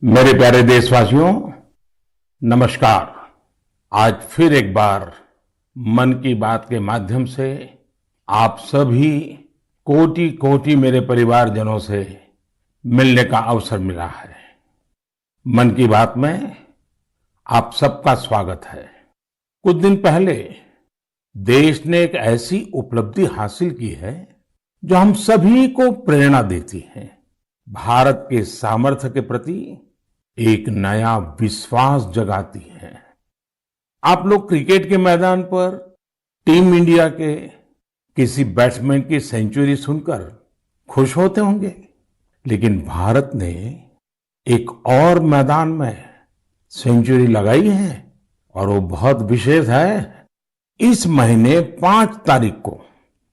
मेरे प्यारे देशवासियों, नमस्कार। आज फिर एक बार मन की बात के माध्यम से आप सभी कोटि कोटि मेरे परिवारजनों से मिलने का अवसर मिला है। मन की बात में आप सबका स्वागत है। कुछ दिन पहले देश ने एक ऐसी उपलब्धि हासिल की है जो हम सभी को प्रेरणा देती है। भारत के सामर्थ्य के प्रति एक नया विश्वास जगाती है। आप लोग क्रिकेट के मैदान पर टीम इंडिया के किसी बैट्समैन की सेंचुरी सुनकर खुश होते होंगे, लेकिन भारत ने एक और मैदान में सेंचुरी लगाई है और वो बहुत विशेष है। इस महीने 5 तारीख को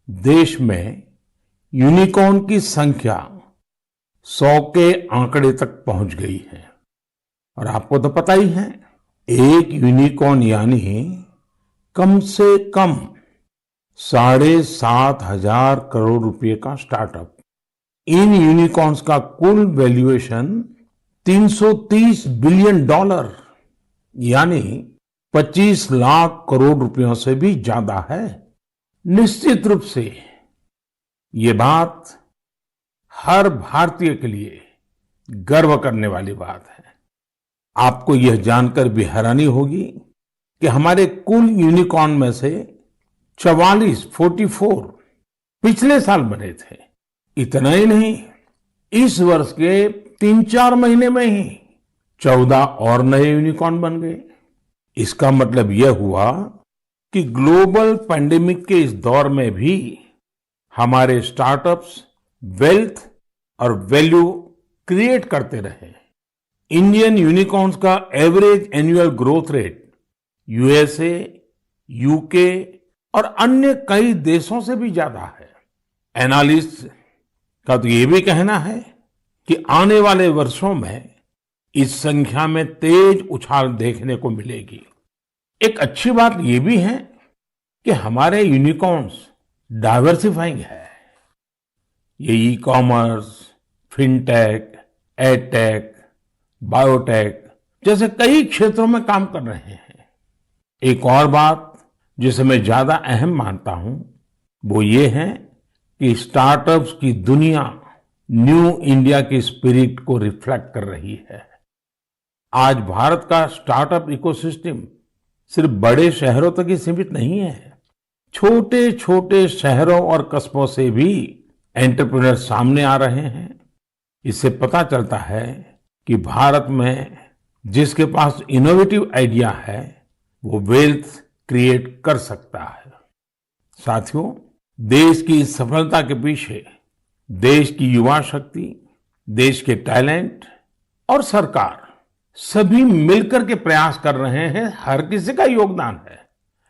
देश में यूनिकॉर्न की संख्या 100 के आंकड़े तक पहुंच गई है। और आपको तो पता ही है, एक यूनिकॉर्न यानी कम से कम 7,500 करोड़ रुपए का स्टार्टअप। इन यूनिकॉर्न्स का कुल वैल्यूएशन $330 बिलियन यानी 25 लाख करोड़ रुपयों से भी ज्यादा है। निश्चित रूप से ये बात हर भारतीय के लिए गर्व करने वाली बात है। आपको यह जानकर भी हैरानी होगी कि हमारे कुल यूनिकॉर्न में से 44 पिछले साल बने थे। इतना ही नहीं, इस वर्ष के 3-4 महीने में ही 14 और नए यूनिकॉर्न बन गए। इसका मतलब यह हुआ कि ग्लोबल पैंडेमिक के इस दौर में भी हमारे स्टार्टअप्स वेल्थ और वैल्यू क्रिएट करते रहे। इंडियन यूनिकॉर्न्स का average annual growth rate USA, UK और अन्य कई देशों से भी ज्यादा है। एनालिस्ट का तो ये भी कहना है कि आने वाले वर्षों में इस संख्या में तेज उछाल देखने को मिलेगी। एक अच्छी बात ये भी है कि हमारे यूनिकॉर्न्स डाइवर्सिफाइंग है। ये e commerce, fintech, edtech, biotech जैसे कई क्षेत्रों में काम कर रहे हैं। एक और बात जिसे मैं ज्यादा अहम मानता हूं वो ये है कि स्टार्टअप्स की दुनिया न्यू इंडिया की स्पिरिट को रिफ्लेक्ट कर रही है। आज भारत का स्टार्टअप इकोसिस्टम सिर्फ बड़े शहरों तक ही सीमित नहीं है। छोटे छोटे शहरों और कस्बों से भी एंटरप्रेन्योर सामने आ रहे हैं। इससे पता चलता है कि भारत में जिसके पास इनोवेटिव आइडिया है वो वेल्थ क्रिएट कर सकता है। साथियों, देश की इस सफलता के पीछे देश की युवा शक्ति, देश के टैलेंट और सरकार सभी मिलकर के प्रयास कर रहे हैं। हर किसी का योगदान है।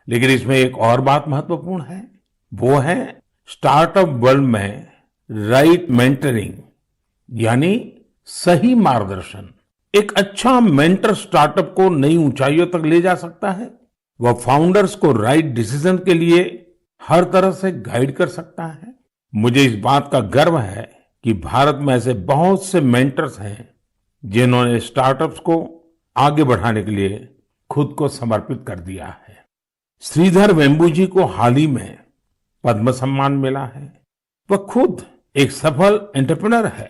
लेकिन इसमें एक और बात महत्वपूर्ण है, वो है स्टार्टअप वर्ल्ड में राइट मेंटरिंग यानी सही मार्गदर्शन। एक अच्छा मेंटर स्टार्टअप को नई ऊंचाइयों तक ले जा सकता है। वह फाउंडर्स को राइट डिसीजन के लिए हर तरह से गाइड कर सकता है। मुझे इस बात का गर्व है कि भारत में ऐसे बहुत से मेंटर्स हैं जिन्होंने स्टार्टअप्स को आगे बढ़ाने के लिए खुद को समर्पित कर दिया है। श्रीधर वेम्बू जी को हाल ही में पद्म सम्मान मिला है। वह खुद एक सफल एंटरप्रेन्योर है,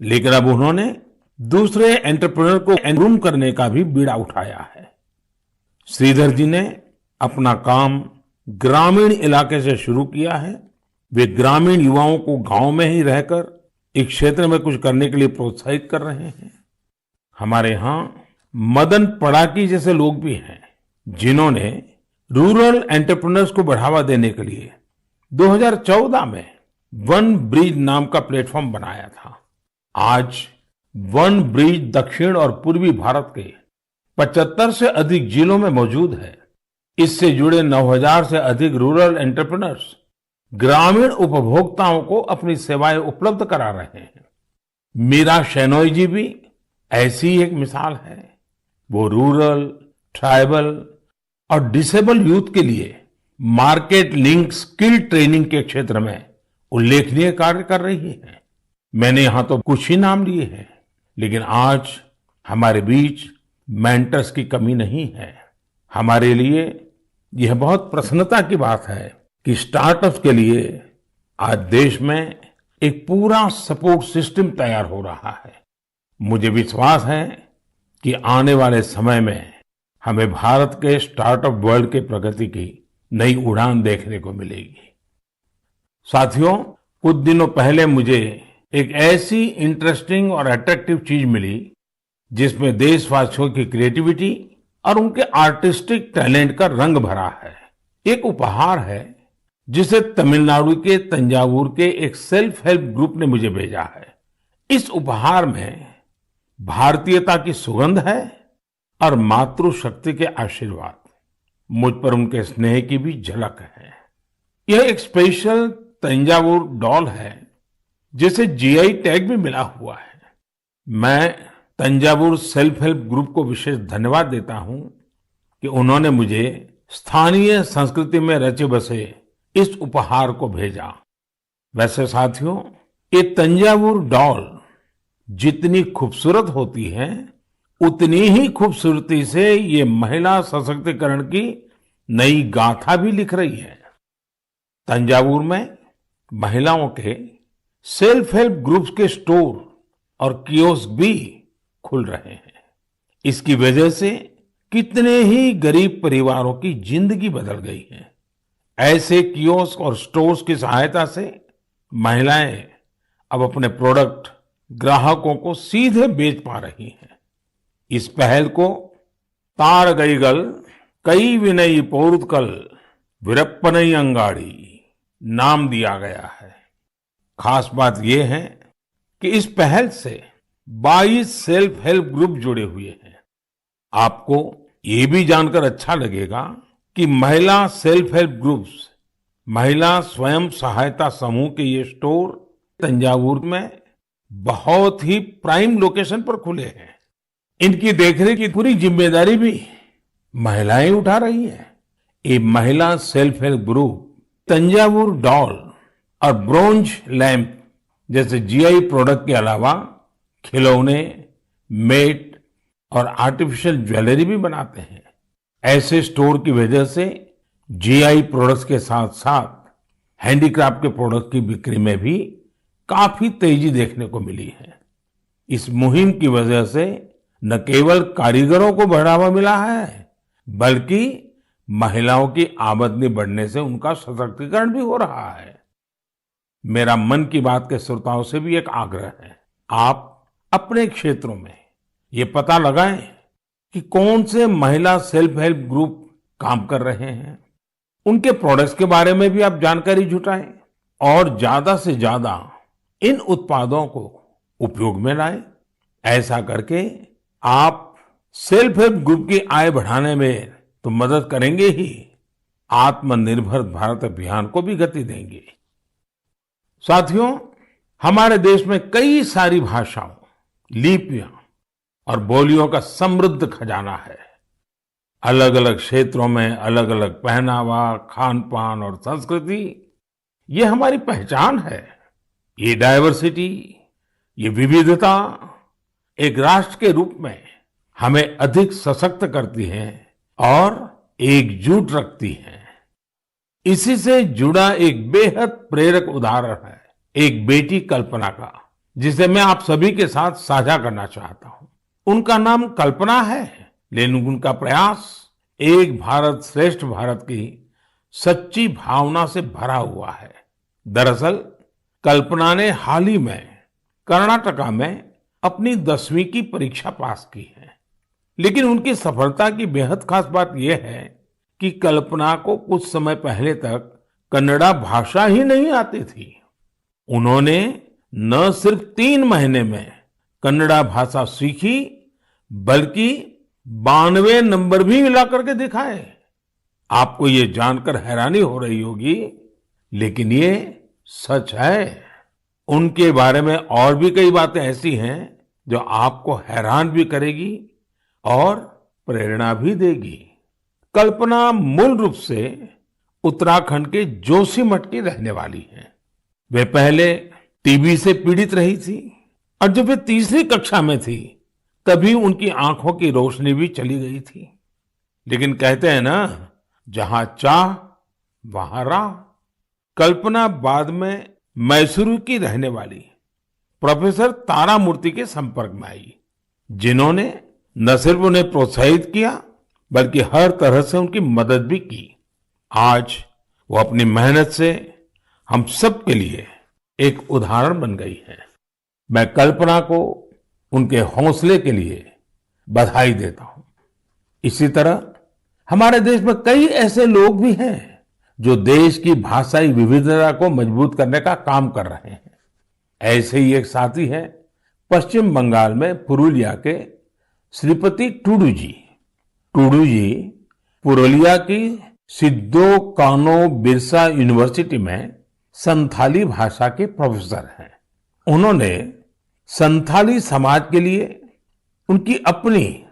लेकिन अब उन्होंने दूसरे एंटरप्रेन्योर को ग्रूम करने का भी बीड़ा उठाया है। श्रीधर जी ने अपना काम ग्रामीण इलाके से शुरू किया है। वे ग्रामीण युवाओं को गांव में ही रहकर इस क्षेत्र में कुछ करने के लिए प्रोत्साहित कर रहे हैं। हमारे यहाँ मदन पड़ाकी जैसे लोग भी हैं जिन्होंने रूरल एंटरप्रेन्योर्स को बढ़ावा देने के लिए 2014 में वन ब्रिज नाम का प्लेटफॉर्म बनाया था। आज वन ब्रिज दक्षिण और पूर्वी भारत के 75 से अधिक जिलों में मौजूद है। इससे जुड़े 9,000 से अधिक रूरल एंटरप्रेन्योर्स ग्रामीण उपभोक्ताओं को अपनी सेवाएं उपलब्ध करा रहे हैं। मीरा शेनॉय जी भी ऐसी ही एक मिसाल है। वो रूरल, ट्राइबल और डिसेबल यूथ के लिए मार्केट लिंक स्किल ट्रेनिंग के क्षेत्र में उल्लेखनीय कार्य कर रही है। मैंने यहाँ तो कुछ ही नाम लिए हैं, लेकिन आज हमारे बीच मेंटर्स की कमी नहीं है। हमारे लिए यह बहुत प्रसन्नता की बात है कि स्टार्टअप्स के लिए आज देश में एक पूरा सपोर्ट सिस्टम तैयार हो रहा है। मुझे विश्वास है कि आने वाले समय में हमें भारत के स्टार्टअप वर्ल्ड के प्रगति की नई उड़ान देखने को मिलेगी। साथियों, कुछ दिनों पहले मुझे एक ऐसी इंटरेस्टिंग और अट्रैक्टिव चीज मिली जिसमें देशवासियों की क्रिएटिविटी और उनके आर्टिस्टिक टैलेंट का रंग भरा है। एक उपहार है जिसे तमिलनाडु के तंजावुर के एक सेल्फ हेल्प ग्रुप ने मुझे भेजा है। इस उपहार में भारतीयता की सुगंध है और मातृशक्ति के आशीर्वाद। मुझ पर उनके स्नेह की भी झलक है। यह एक स्पेशल तंजावुर डॉल है जिसे जीआई टैग भी मिला हुआ है। मैं तंजावुर सेल्फ हेल्प ग्रुप को विशेष धन्यवाद देता हूं कि उन्होंने मुझे स्थानीय संस्कृति में रचे बसे इस उपहार को भेजा। वैसे साथियों, ये तंजावुर डॉल जितनी खूबसूरत होती है, उतनी ही खूबसूरती से ये महिला सशक्तिकरण की नई गाथा भी लिख रही है। तंजावुर में महिलाओं के सेल्फ हेल्प ग्रुप्स के स्टोर और कियोस्क भी खुल रहे हैं। इसकी वजह से कितने ही गरीब परिवारों की जिंदगी बदल गई है। ऐसे कियोस्क और स्टोर्स की सहायता से महिलाएं अब अपने प्रोडक्ट ग्राहकों को सीधे बेच पा रही हैं। इस पहल को तारगईगल कई विनयी पोरुत्कल वीरप्पनई अंगाड़ी नाम दिया गया है। खास बात यह है कि इस पहल से 22 सेल्फ हेल्प ग्रुप जुड़े हुए हैं। आपको ये भी जानकर अच्छा लगेगा कि महिला सेल्फ हेल्प ग्रुप्स, महिला स्वयं सहायता समूह के ये स्टोर तंजावुर में बहुत ही प्राइम लोकेशन पर खुले हैं। इनकी देखरेख की पूरी जिम्मेदारी भी महिलाएं उठा रही हैं। ये महिला self help group Thanjavur doll और ब्रोंज लैंप जैसे जीआई प्रोडक्ट के अलावा खिलौने, मेट और आर्टिफिशियल ज्वेलरी भी बनाते हैं। ऐसे स्टोर की वजह से जीआई प्रोडक्ट्स के साथ साथ हैंडीक्राफ्ट के प्रोडक्ट की बिक्री में भी काफी तेजी देखने को मिली है। इस मुहिम की वजह से न केवल कारीगरों को बढ़ावा मिला है, बल्कि महिलाओं की आमदनी बढ़ने से उनका सशक्तिकरण भी हो रहा है। मेरा मन की बात के श्रोताओं से भी एक आग्रह है, आप अपने क्षेत्रों में ये पता लगाएं कि कौन से महिला सेल्फ हेल्प ग्रुप काम कर रहे हैं। उनके प्रोडक्ट्स के बारे में भी आप जानकारी जुटाएं और ज्यादा से ज्यादा इन उत्पादों को उपयोग में लाएं। ऐसा करके आप सेल्फ हेल्प ग्रुप की आय बढ़ाने में तो मदद करेंगे ही, आत्मनिर्भर भारत अभियान को भी गति देंगे। साथियों, हमारे देश में कई सारी भाषाओं, लिपियां और बोलियों का समृद्ध खजाना है। अलग अलग क्षेत्रों में अलग अलग पहनावा, खान पान और संस्कृति, ये हमारी पहचान है। ये डाइवर्सिटी, ये विविधता एक राष्ट्र के रूप में हमें अधिक सशक्त करती है और एकजुट रखती है। इसी से जुड़ा एक बेहद प्रेरक उदाहरण है एक बेटी कल्पना का, जिसे मैं आप सभी के साथ साझा करना चाहता हूं। उनका नाम कल्पना है, लेकिन उनका प्रयास एक भारत श्रेष्ठ भारत की सच्ची भावना से भरा हुआ है। दरअसल कल्पना ने हाल ही में कर्नाटका में अपनी 10वीं की परीक्षा पास की है। लेकिन उनकी सफलता की बेहद खास बात यह है कि कल्पना को कुछ समय पहले तक कन्नड़ा भाषा ही नहीं आती थी। उन्होंने न सिर्फ 3 महीने में कन्नड़ा भाषा सीखी, बल्कि 92 नंबर भी मिला करके दिखाए। आपको ये जानकर हैरानी हो रही होगी, लेकिन ये सच है। उनके बारे में और भी कई बातें ऐसी हैं जो आपको हैरान भी करेगी और प्रेरणा भी देगी। कल्पना मूल रूप से उत्तराखंड के जोशीमठ की रहने वाली है। वे पहले टीबी से पीड़ित रही थी और जब वे तीसरी कक्षा में थी तभी उनकी आंखों की रोशनी भी चली गई थी। लेकिन कहते हैं ना, जहां चाह वहां राह। कल्पना बाद में मैसूरू की रहने वाली प्रोफेसर तारामूर्ति के संपर्क में आई, जिन्होंने न सिर्फ उन्हें प्रोत्साहित किया बल्कि हर तरह से उनकी मदद भी की। आज वो अपनी मेहनत से हम सब के लिए एक उदाहरण बन गई है। मैं कल्पना को उनके हौसले के लिए बधाई देता हूं। इसी तरह हमारे देश में कई ऐसे लोग भी हैं जो देश की भाषाई विविधता को मजबूत करने का काम कर रहे हैं। ऐसे ही एक साथी है पश्चिम बंगाल में पुरुलिया के श्रीपति टूडू जी। टूडू जी पुरुलिया की सिद्धो कानो बिरसा यूनिवर्सिटी में संथाली भाषा के प्रोफेसर हैं। उन्होंने संथाली समाज के लिए उनकी अपनी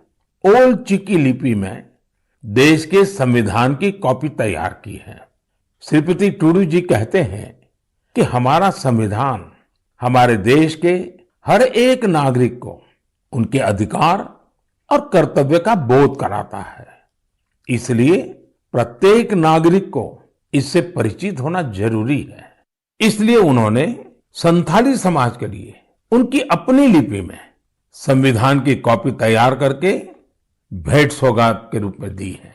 ओल्ड चिकी लिपि में देश के संविधान की कॉपी तैयार की है। श्रीपति टूडू जी कहते हैं कि हमारा संविधान हमारे देश के हर एक नागरिक को उनके अधिकार और कर्तव्य का बोध कराता है। इसलिए प्रत्येक नागरिक को इससे परिचित होना जरूरी है। इसलिए उन्होंने संथाली समाज के लिए उनकी अपनी लिपि में संविधान की कॉपी तैयार करके भेंट सौगात के रूप में दी है।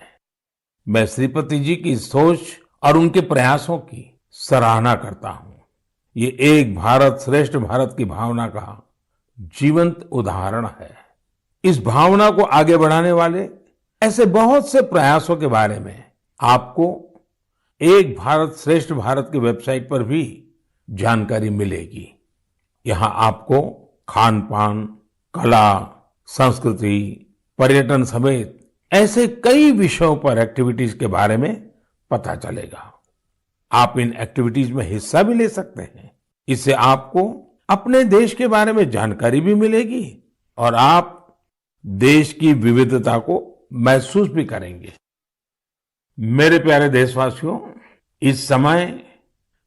मैं श्रीपति जी की सोच और उनके प्रयासों की सराहना करता हूं। ये एक भारत श्रेष्ठ भारत की भावना का जीवंत उदाहरण है। इस भावना को आगे बढ़ाने वाले ऐसे बहुत से प्रयासों के बारे में आपको एक भारत श्रेष्ठ भारत की वेबसाइट पर भी जानकारी मिलेगी। यहाँ आपको खान पान, कला, संस्कृति, पर्यटन समेत ऐसे कई विषयों पर एक्टिविटीज के बारे में पता चलेगा। आप इन एक्टिविटीज में हिस्सा भी ले सकते हैं। इससे आपको अपने देश के बारे में जानकारी भी मिलेगी और आप देश की विविधता को महसूस भी करेंगे। मेरे प्यारे देशवासियों, इस समय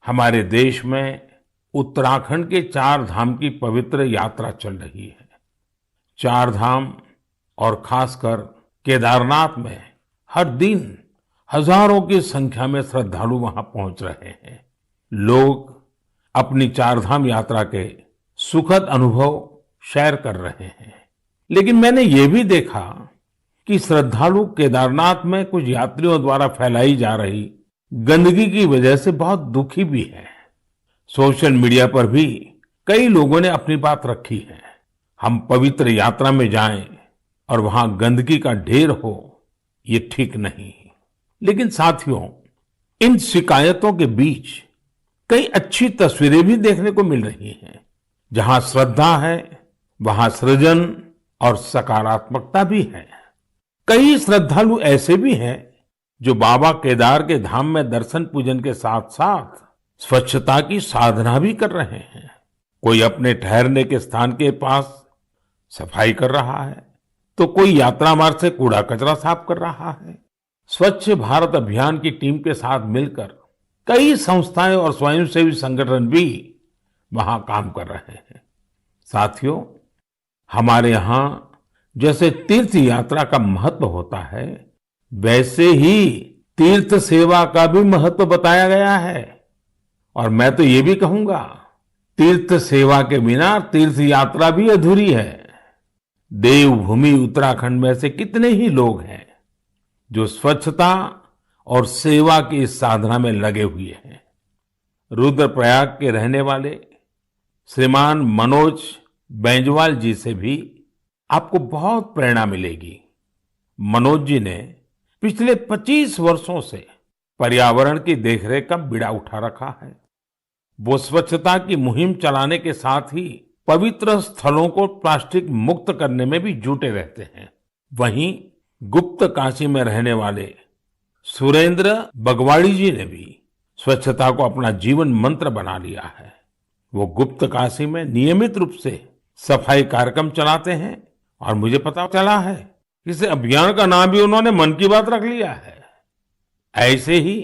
हमारे देश में उत्तराखंड के 4 धाम की पवित्र यात्रा चल रही है। 4 धाम और खासकर केदारनाथ में हर दिन हजारों की संख्या में श्रद्धालु वहां पहुंच रहे हैं। लोग अपनी 4 धाम यात्रा के सुखद अनुभव शेयर कर रहे हैं। लेकिन मैंने ये भी देखा कि श्रद्धालु केदारनाथ में कुछ यात्रियों द्वारा फैलाई जा रही गंदगी की वजह से बहुत दुखी भी है। सोशल मीडिया पर भी कई लोगों ने अपनी बात रखी है। हम पवित्र यात्रा में जाएं और वहां गंदगी का ढेर हो, ये ठीक नहीं। लेकिन साथियों, इन शिकायतों के बीच कई अच्छी तस्वीरें भी देखने को मिल रही हैं। जहां श्रद्धा है वहां सृजन और सकारात्मकता भी है। कई श्रद्धालु ऐसे भी हैं जो बाबा केदार के धाम में दर्शन पूजन के साथ साथ स्वच्छता की साधना भी कर रहे हैं। कोई अपने ठहरने के स्थान के पास सफाई कर रहा है, तो कोई यात्रा मार्ग से कूड़ा कचरा साफ कर रहा है। स्वच्छ भारत अभियान की टीम के साथ मिलकर कई संस्थाएं और स्वयंसेवी संगठन भी वहां काम कर रहे हैं। साथियों, हमारे यहाँ जैसे तीर्थ यात्रा का महत्व होता है, वैसे ही तीर्थ सेवा का भी महत्व बताया गया है। और मैं तो ये भी कहूंगा, तीर्थ सेवा के बिना तीर्थ यात्रा भी अधूरी है। देवभूमि उत्तराखंड में से कितने ही लोग हैं जो स्वच्छता और सेवा की इस साधना में लगे हुए हैं। रुद्रप्रयाग के रहने वाले श्रीमान मनोज बैंजवाल जी से भी आपको बहुत प्रेरणा मिलेगी। मनोज जी ने पिछले 25 वर्षों से पर्यावरण की देखरेख का बीड़ा उठा रखा है। वो स्वच्छता की मुहिम चलाने के साथ ही पवित्र स्थलों को प्लास्टिक मुक्त करने में भी जुटे रहते हैं। वहीं गुप्त काशी में रहने वाले सुरेंद्र बगवाड़ी जी ने भी स्वच्छता को अपना जीवन मंत्र बना लिया है। वो गुप्त काशी में नियमित रूप से सफाई कार्यक्रम चलाते हैं और मुझे पता चला है कि इस अभियान का नाम भी उन्होंने मन की बात रख लिया है। ऐसे ही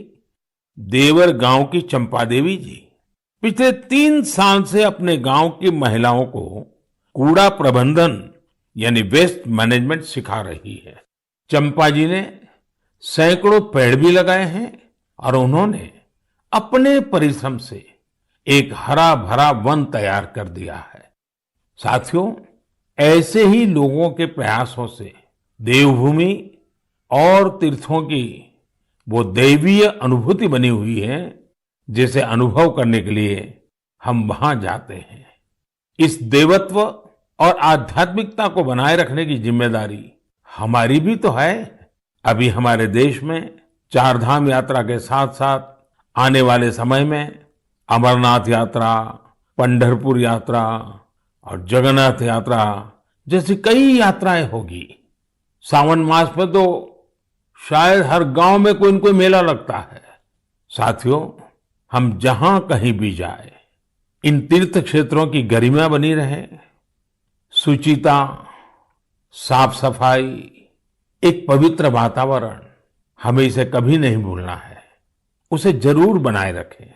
देवर गांव की चंपा देवी जी पिछले 3 साल से अपने गांव की महिलाओं को कूड़ा प्रबंधन यानी वेस्ट मैनेजमेंट सिखा रही है। चंपा जी ने सैकड़ों पेड़ भी लगाए हैं और उन्होंने अपने परिश्रम से एक हरा भरा वन तैयार कर दिया है। साथियों, ऐसे ही लोगों के प्रयासों से देवभूमि और तीर्थों की वो दैवीय अनुभूति बनी हुई है जिसे अनुभव करने के लिए हम वहां जाते हैं। इस देवत्व और आध्यात्मिकता को बनाए रखने की जिम्मेदारी हमारी भी तो है। अभी हमारे देश में 4 धाम यात्रा के साथ साथ आने वाले समय में अमरनाथ यात्रा, पंढरपुर यात्रा और जगन्नाथ यात्रा जैसी कई यात्राएं होगी। सावन मास में तो शायद हर गांव में कोई न कोई मेला लगता है। साथियों, हम जहां कहीं भी जाए, इन तीर्थ क्षेत्रों की गरिमा बनी रहे, शुचिता, साफ सफाई, एक पवित्र वातावरण, हमें इसे कभी नहीं भूलना है। उसे जरूर बनाए रखें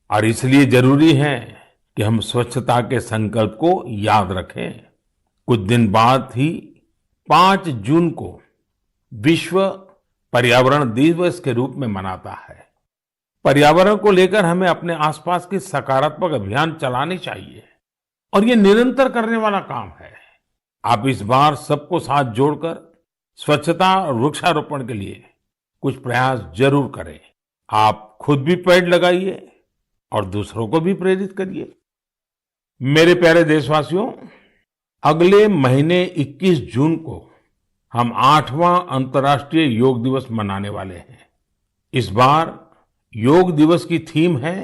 और इसलिए जरूरी है कि हम स्वच्छता के संकल्प को याद रखें। कुछ दिन बाद ही 5 जून को विश्व पर्यावरण दिवस के रूप में मनाता है। पर्यावरण को लेकर हमें अपने आसपास की सकारात्मक अभियान चलाने चाहिए और ये निरंतर करने वाला काम है। आप इस बार सबको साथ जोड़कर स्वच्छता और वृक्षारोपण के लिए कुछ प्रयास जरूर करें। आप खुद भी पेड़ लगाइए और दूसरों को भी प्रेरित करिए। मेरे प्यारे देशवासियों, अगले महीने 21 जून को हम 8वां अंतर्राष्ट्रीय योग दिवस मनाने वाले हैं। इस बार योग दिवस की थीम है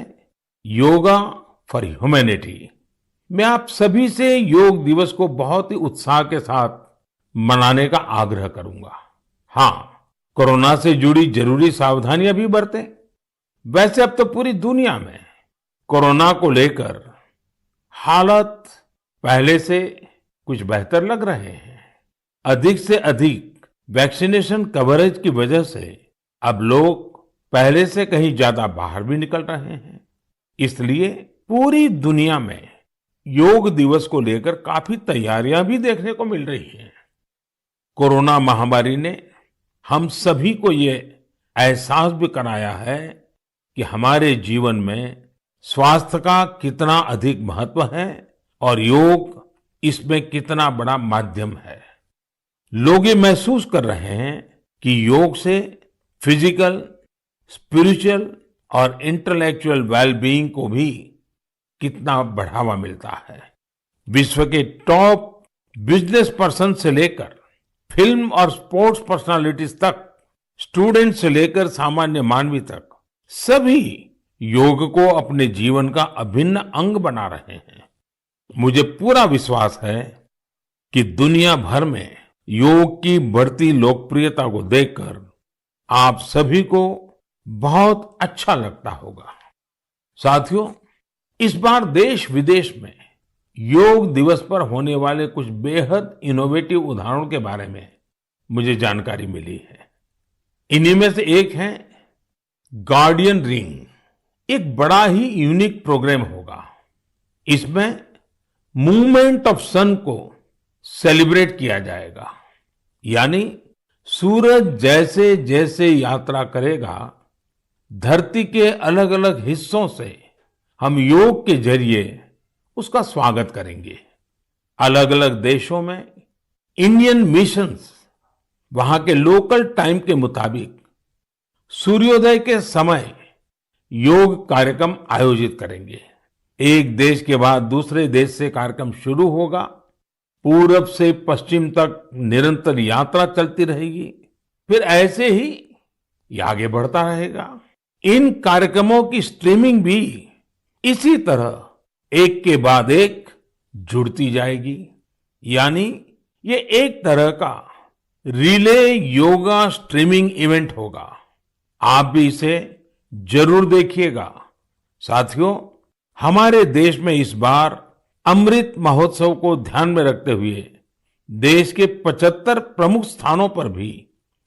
योगा फॉर ह्यूमैनिटी। मैं आप सभी से योग दिवस को बहुत ही उत्साह के साथ मनाने का आग्रह करूंगा। हाँ, कोरोना से जुड़ी जरूरी सावधानियां भी बरतें। वैसे अब तो पूरी दुनिया में कोरोना को लेकर हालत पहले से कुछ बेहतर लग रहे हैं। अधिक से अधिक वैक्सीनेशन कवरेज की वजह से अब लोग पहले से कहीं ज्यादा बाहर भी निकल रहे हैं। इसलिए पूरी दुनिया में योग दिवस को लेकर काफी तैयारियां भी देखने को मिल रही हैं। कोरोना महामारी ने हम सभी को ये एहसास भी कराया है कि हमारे जीवन में स्वास्थ्य का कितना अधिक महत्व है और योग इसमें कितना बड़ा माध्यम है। लोग ये महसूस कर रहे हैं कि योग से फिजिकल, स्पिरिचुअल और इंटेलेक्चुअल वेलबीइंग को भी कितना बढ़ावा मिलता है। विश्व के टॉप बिजनेस पर्सन से लेकर फिल्म और स्पोर्ट्स पर्सनालिटीज तक, स्टूडेंट से लेकर सामान्य मानवी तक, सभी योग को अपने जीवन का अभिन्न अंग बना रहे हैं। मुझे पूरा विश्वास है कि दुनिया भर में योग की बढ़ती लोकप्रियता को देखकर आप सभी को बहुत अच्छा लगता होगा। साथियों, इस बार देश विदेश में योग दिवस पर होने वाले कुछ बेहद इनोवेटिव उदाहरणों के बारे में मुझे जानकारी मिली है। इन्हीं में से एक है गार्डियन रिंग। एक बड़ा ही यूनिक प्रोग्राम होगा। इसमें मूवमेंट ऑफ सन को सेलिब्रेट किया जाएगा, यानी सूरज जैसे जैसे यात्रा करेगा, धरती के अलग अलग हिस्सों से हम योग के जरिए उसका स्वागत करेंगे। अलग अलग देशों में इंडियन मिशंस वहां के लोकल टाइम के मुताबिक सूर्योदय के समय योग कार्यक्रम आयोजित करेंगे। एक देश के बाद दूसरे देश से कार्यक्रम शुरू होगा। पूरब से पश्चिम तक निरंतर यात्रा चलती रहेगी। फिर ऐसे ही ये आगे बढ़ता रहेगा। इन कार्यक्रमों की स्ट्रीमिंग भी इसी तरह एक के बाद एक जुड़ती जाएगी। यानी ये एक तरह का रिले योगा स्ट्रीमिंग इवेंट होगा। आप भी इसे जरूर देखिएगा। साथियों, हमारे देश में इस बार अमृत महोत्सव को ध्यान में रखते हुए देश के 75 प्रमुख स्थानों पर भी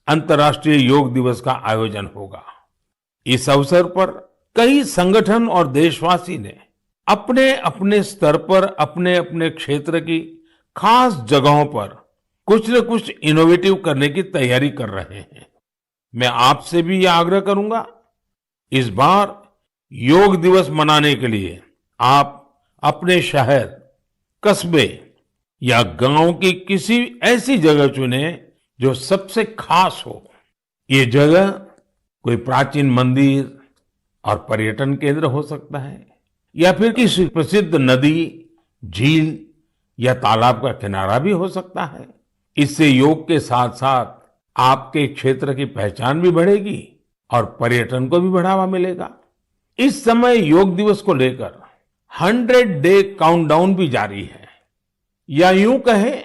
अंतर्राष्ट्रीय योग दिवस का आयोजन होगा। इस अवसर पर कई संगठन और देशवासी ने अपने अपने स्तर पर अपने अपने क्षेत्र की खास जगहों पर कुछ न कुछ इनोवेटिव करने की तैयारी कर रहे हैं। मैं आपसे भी यह आग्रह करूंगा, इस बार योग दिवस मनाने के लिए आप अपने शहर, कस्बे या गांव की किसी ऐसी जगह चुने जो सबसे खास हो। ये जगह कोई प्राचीन मंदिर और पर्यटन केंद्र हो सकता है, या फिर किसी प्रसिद्ध नदी, झील या तालाब का किनारा भी हो सकता है। इससे योग के साथ साथ आपके क्षेत्र की पहचान भी बढ़ेगी और पर्यटन को भी बढ़ावा मिलेगा। इस समय योग दिवस को लेकर 100 डे काउंटडाउन भी जारी है, या यूं कहें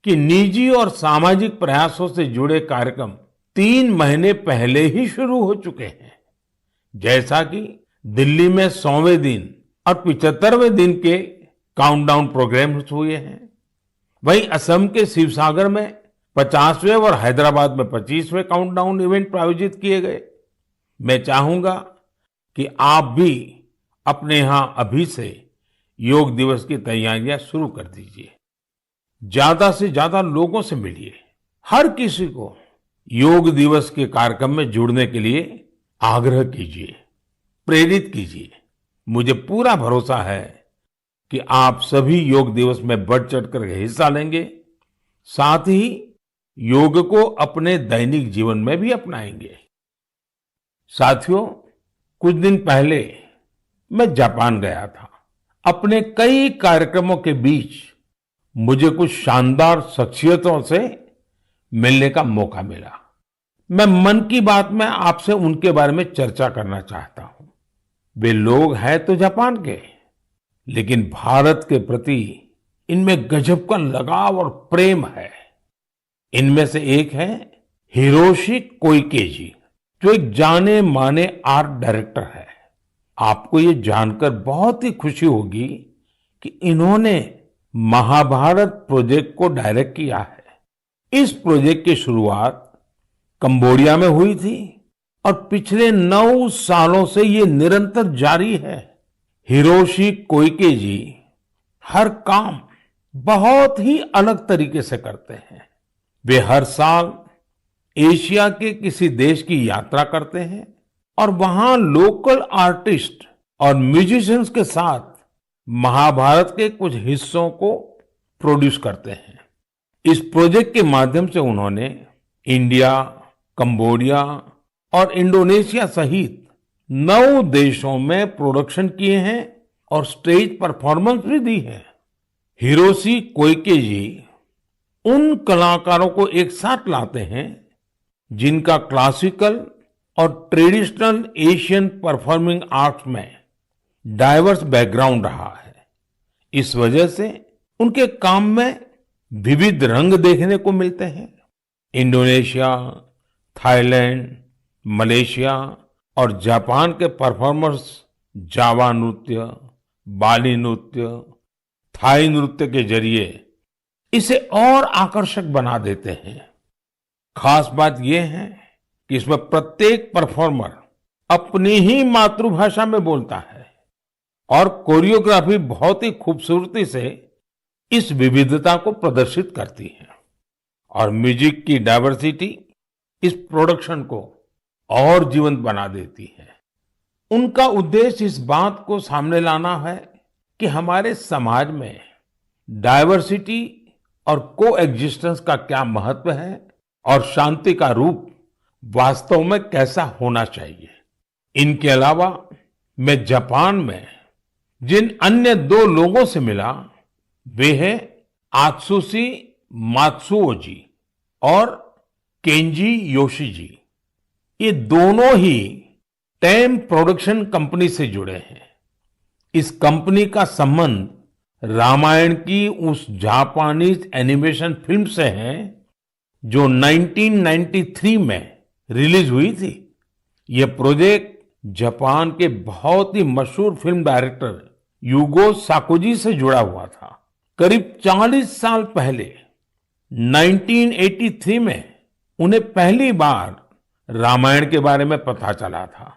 कि निजी और सामाजिक प्रयासों से जुड़े कार्यक्रम 3 महीने पहले ही शुरू हो चुके हैं। जैसा कि दिल्ली में 100वें दिन और 75वें दिन के काउंटडाउन प्रोग्राम हुए हैं, वहीं असम के शिवसागर में 50वें और हैदराबाद में 25वें काउंटडाउन इवेंट आयोजित किए गए। मैं चाहूंगा कि आप भी अपने यहां अभी से योग दिवस की तैयारियां शुरू कर दीजिए। ज्यादा से ज्यादा लोगों से मिलिए। हर किसी को योग दिवस के कार्यक्रम में जुड़ने के लिए आग्रह कीजिए, प्रेरित कीजिए। मुझे पूरा भरोसा है कि आप सभी योग दिवस में बढ़ चढ़कर हिस्सा लेंगे, साथ ही योग को अपने दैनिक जीवन में भी अपनाएंगे। साथियों, कुछ दिन पहले मैं जापान गया था। अपने कई कार्यक्रमों के बीच मुझे कुछ शानदार शख्सियतों से मिलने का मौका मिला। मैं मन की बात में आपसे उनके बारे में चर्चा करना चाहता हूं। वे लोग हैं तो जापान के, लेकिन भारत के प्रति इनमें गजब का लगाव और प्रेम है। इनमें से एक है हिरोशी कोइके जी, जो एक जाने माने आर्ट डायरेक्टर है। आपको ये जानकर बहुत ही खुशी होगी कि इन्होंने महाभारत प्रोजेक्ट को डायरेक्ट किया है। इस प्रोजेक्ट की शुरुआत कंबोडिया में हुई थी और पिछले 9 सालों से ये निरंतर जारी है। हिरोशी कोइके जी हर काम बहुत ही अलग तरीके से करते हैं। वे हर साल एशिया के किसी देश की यात्रा करते हैं और वहां लोकल आर्टिस्ट और म्यूजिशियंस के साथ महाभारत के कुछ हिस्सों को प्रोड्यूस करते हैं। इस प्रोजेक्ट के माध्यम से उन्होंने इंडिया, कंबोडिया और इंडोनेशिया सहित 9 देशों में प्रोडक्शन किए हैं और स्टेज परफॉर्मेंस भी दी है। हिरोशी कोइके जी उन कलाकारों को एक साथ लाते हैं जिनका क्लासिकल और ट्रेडिशनल एशियन परफॉर्मिंग आर्ट्स में डाइवर्स बैकग्राउंड रहा है। इस वजह से उनके काम में विविध रंग देखने को मिलते हैं। इंडोनेशिया, थाईलैंड, मलेशिया और जापान के परफॉर्मर्स जावा नृत्य, बाली नृत्य, थाई नृत्य के जरिए इसे और आकर्षक बना देते हैं। खास बात यह है कि इसमें प्रत्येक परफॉर्मर अपनी ही मातृभाषा में बोलता है और कोरियोग्राफी बहुत ही खूबसूरती से इस विविधता को प्रदर्शित करती है। और म्यूजिक की डाइवर्सिटी इस प्रोडक्शन को और जीवंत बना देती है। उनका उद्देश्य इस बात को सामने लाना है कि हमारे समाज में डाइवर्सिटी और कोएग्जिस्टेंस का क्या महत्व है और शांति का रूप वास्तव में कैसा होना चाहिए। इनके अलावा मैं जापान में जिन अन्य 2 लोगों से मिला, वे हैं आत्सुशी मात्सुओ जी और केंजी योशी जी। ये दोनों ही टेम प्रोडक्शन कंपनी से जुड़े हैं। इस कंपनी का संबंध रामायण की उस जापानीज एनिमेशन फिल्म से है जो 1993 में रिलीज हुई थी। यह प्रोजेक्ट जापान के बहुत ही मशहूर फिल्म डायरेक्टर युगो साकोजी से जुड़ा हुआ था। करीब 40 साल पहले 1983 में उन्हें पहली बार रामायण के बारे में पता चला था।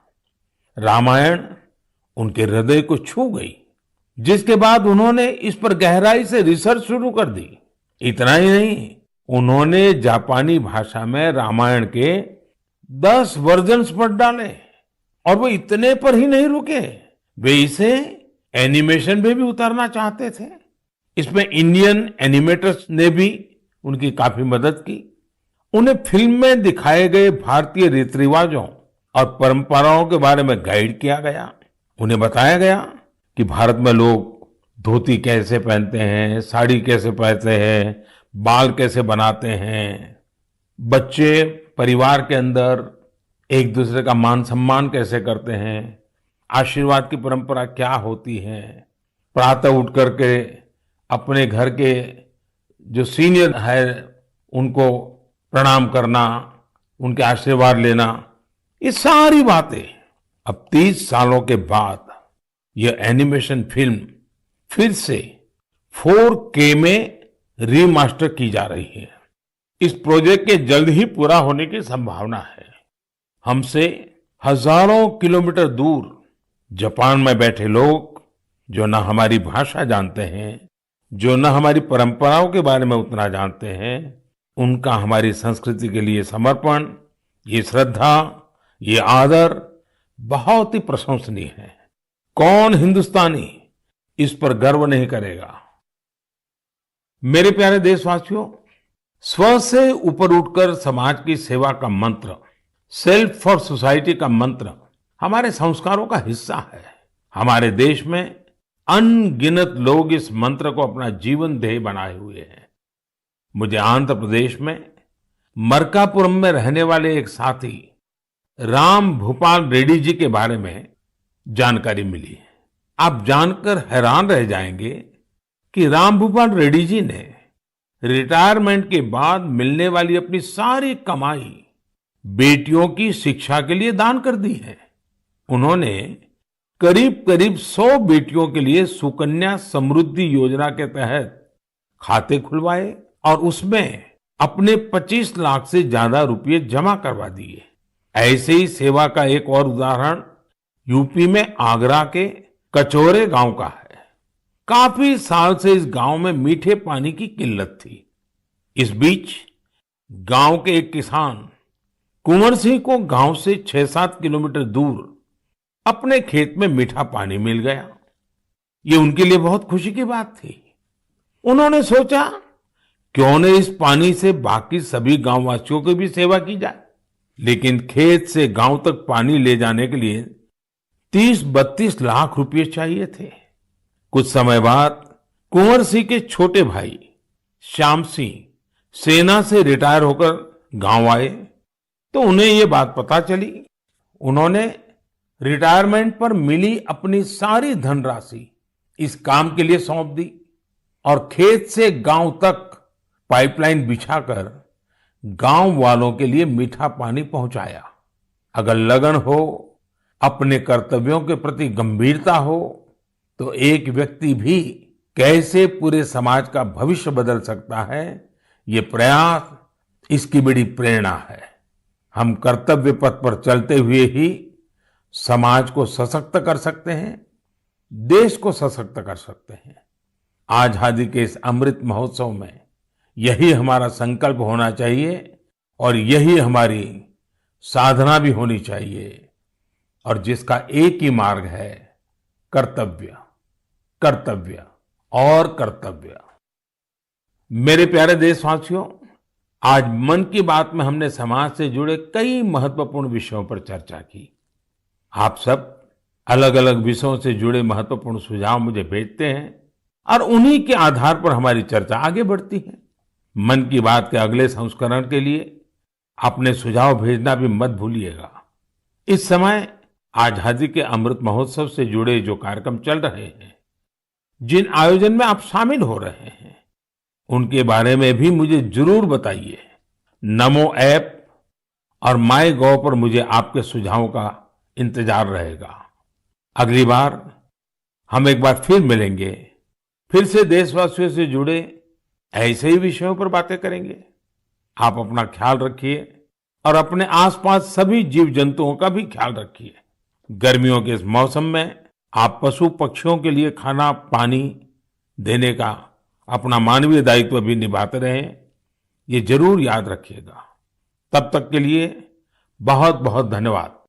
रामायण उनके हृदय को छू गई जिसके बाद उन्होंने इस पर गहराई से रिसर्च शुरू कर दी। इतना ही नहीं, उन्होंने जापानी भाषा में रामायण के 10 वर्जन्स पढ़ डाले। और वो इतने पर ही नहीं रुके, वे इसे एनिमेशन में भी उतारना चाहते थे। इसमें इंडियन एनिमेटर्स ने भी उनकी काफी मदद की। उन्हें फिल्म में दिखाए गए भारतीय रीति रिवाजों और परंपराओं के बारे में गाइड किया गया। उन्हें बताया गया कि भारत में लोग धोती कैसे पहनते हैं, साड़ी कैसे पहनते हैं, बाल कैसे बनाते हैं, बच्चे परिवार के अंदर एक दूसरे का मान सम्मान कैसे करते हैं, आशीर्वाद की परंपरा क्या होती है, प्रातः उठ करके अपने घर के जो सीनियर है उनको प्रणाम करना, उनके आशीर्वाद लेना, ये सारी बातें अब 30 सालों के बाद यह एनिमेशन फिल्म फिर से 4K में रीमास्टर की जा रही है। इस प्रोजेक्ट के जल्द ही पूरा होने की संभावना है। हमसे हजारों किलोमीटर दूर जापान में बैठे लोग जो न हमारी भाषा जानते हैं, जो न हमारी परंपराओं के बारे में उतना जानते हैं, उनका हमारी संस्कृति के लिए समर्पण, ये श्रद्धा, ये आदर बहुत ही प्रशंसनीय है। कौन हिंदुस्तानी इस पर गर्व नहीं करेगा। मेरे प्यारे देशवासियों, स्व से ऊपर उठकर समाज की सेवा का मंत्र, सेल्फ फॉर सोसाइटी का मंत्र हमारे संस्कारों का हिस्सा है। हमारे देश में अनगिनत लोग इस मंत्र को अपना जीवन ध्येय बनाए हुए हैं। मुझे आंध्र प्रदेश में मरकापुरम में रहने वाले एक साथी राम भूपाल रेड्डी जी के बारे में जानकारी मिली। आप जानकर हैरान रह जाएंगे कि राम भूपाल रेड्डी जी ने रिटायरमेंट के बाद मिलने वाली अपनी सारी कमाई बेटियों की शिक्षा के लिए दान कर दी है। उन्होंने करीब करीब 100 बेटियों के लिए सुकन्या समृद्धि योजना के तहत खाते खुलवाए और उसमें अपने 25 लाख से ज्यादा रुपए जमा करवा दिए। ऐसे ही सेवा का एक और उदाहरण यूपी में आगरा के कचौरे गांव का है। काफी साल से इस गांव में मीठे पानी की किल्लत थी। इस बीच गांव के एक किसान कुंवर सिंह को गांव से 6-7 किलोमीटर दूर अपने खेत में मीठा पानी मिल गया। ये उनके लिए बहुत खुशी की बात थी। उन्होंने सोचा क्यों न इस पानी से बाकी सभी गांववासियों की भी सेवा की जाए। लेकिन खेत से गांव तक पानी ले जाने के लिए 30-32 लाख रुपए चाहिए थे। कुछ समय बाद कुंवर सिंह के छोटे भाई श्याम सिंह सेना से रिटायर होकर गांव आए तो उन्हें ये बात पता चली। उन्होंने रिटायरमेंट पर मिली अपनी सारी धनराशि इस काम के लिए सौंप दी और खेत से गांव तक पाइपलाइन बिछाकर गांव वालों के लिए मीठा पानी पहुंचाया। अगर लगन हो, अपने कर्तव्यों के प्रति गंभीरता हो, तो एक व्यक्ति भी कैसे पूरे समाज का भविष्य बदल सकता है, ये प्रयास इसकी बड़ी प्रेरणा है। हम कर्तव्य पथ पर चलते हुए ही समाज को सशक्त कर सकते हैं, देश को सशक्त कर सकते हैं। आजादी के इस अमृत महोत्सव में यही हमारा संकल्प होना चाहिए और यही हमारी साधना भी होनी चाहिए, और जिसका एक ही मार्ग है, कर्तव्य, कर्तव्य और कर्तव्य। मेरे प्यारे देशवासियों, आज मन की बात में हमने समाज से जुड़े कई महत्वपूर्ण विषयों पर चर्चा की। आप सब अलग अलग विषयों से जुड़े महत्वपूर्ण सुझाव मुझे भेजते हैं और उन्हीं के आधार पर हमारी चर्चा आगे बढ़ती है। मन की बात के अगले संस्करण के लिए अपने सुझाव भेजना भी मत भूलिएगा। इस समय आजादी के अमृत महोत्सव से जुड़े जो कार्यक्रम चल रहे हैं, जिन आयोजन में आप शामिल हो रहे हैं, उनके बारे में भी मुझे जरूर बताइए। नमो ऐप और माय गॉव पर मुझे आपके सुझावों का इंतजार रहेगा। अगली बार हम एक बार फिर मिलेंगे, फिर से देशवासियों से जुड़े ऐसे ही विषयों पर बातें करेंगे। आप अपना ख्याल रखिए और अपने आसपास सभी जीव जंतुओं का भी ख्याल रखिए। गर्मियों के इस मौसम में आप पशु पक्षियों के लिए खाना पानी देने का अपना मानवीय दायित्व भी निभाते रहें, ये जरूर याद रखिएगा। तब तक के लिए बहुत बहुत धन्यवाद।